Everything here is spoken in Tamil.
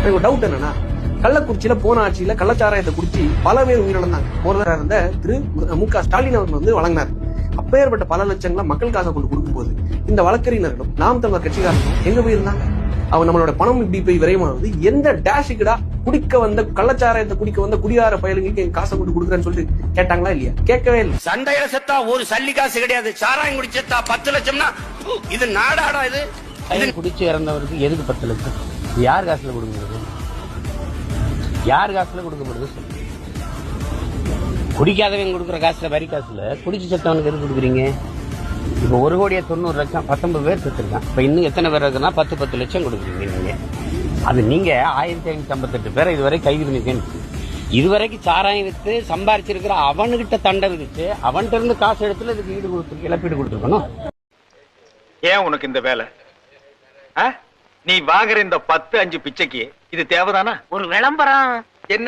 எனக்கு ஒரு டவுட் என்னன்னா, கள்ளக்குறிச்சியில போன ஆட்சியில கள்ளச்சாராயத்தை குடிச்சு பல பேர் உயிரிழந்தாங்க. முதல்வராக இருந்த திரு மு.க. ஸ்டாலின் அவர்கள் வந்து வழங்கினார். அப்பேற்பட்ட பல லட்சங்களை மக்கள் காசை கொண்டு கொடுக்கும் போது இந்த வழக்கறிஞர்களும் நாம் தமிழர் கட்சிக்காரர்களும் எங்க போயிருந்தாங்க? அவன் நம்மளோட பணம் இப்படி போய் விரைவானது எந்த டேஷுக்குடா? குடிக்க வந்த கள்ளச்சாராயத்தை குடிக்க வந்த குடியார பயலுங்களுக்கு என் காசை கொண்டு கொடுக்குறேன்னு சொல்லிட்டு கேட்டாங்களா இல்லையா? கேட்கவே இல்லை. சண்டையில செத்தா ஒரு சல்லி காசு கிடையாது. சாராயம் குடிச்சு செத்தா 10 லட்சம்னா இது நாடாடா? இது குடிச்சு இறந்தவருக்கு எதுக்கு 10 லட்சம்? யார் காசுல கொடுக்கப்படுது? யார் காசுல கொடுக்கப்படுது? குடிக்காதவங்க கொடுக்குற காசுல, வரி காசுல குடிச்சு செத்தவனுக்கு எது கொடுக்குறீங்க? இப்ப 1,90,00,000 19 பேர் செத்துருக்கான். இப்ப இன்னும் எத்தனை பேர் இருக்குன்னா 10 லட்சம் கொடுக்குறீங்க நீங்க. அது நீங்க 1558 பேரை இதுவரை கைது பண்ணிருக்கேன்னு இதுவரைக்கும் சாராயம் வித்து சம்பாரிச்சிருக்கிற அவனுகிட்ட தண்டை விதிச்சு அவன்கிட்ட இருந்து காசு எடுத்துல இதுக்கு ஈடு கொடுத்து இழப்பீடு கொடுத்துருக்கணும். ஏன் உனக்கு இந்த வேலை? நீ வாங்குற இந்த 10-5 பிச்சைக்கு இது தேவைதானா? ஒரு விளம்பரம் என்ன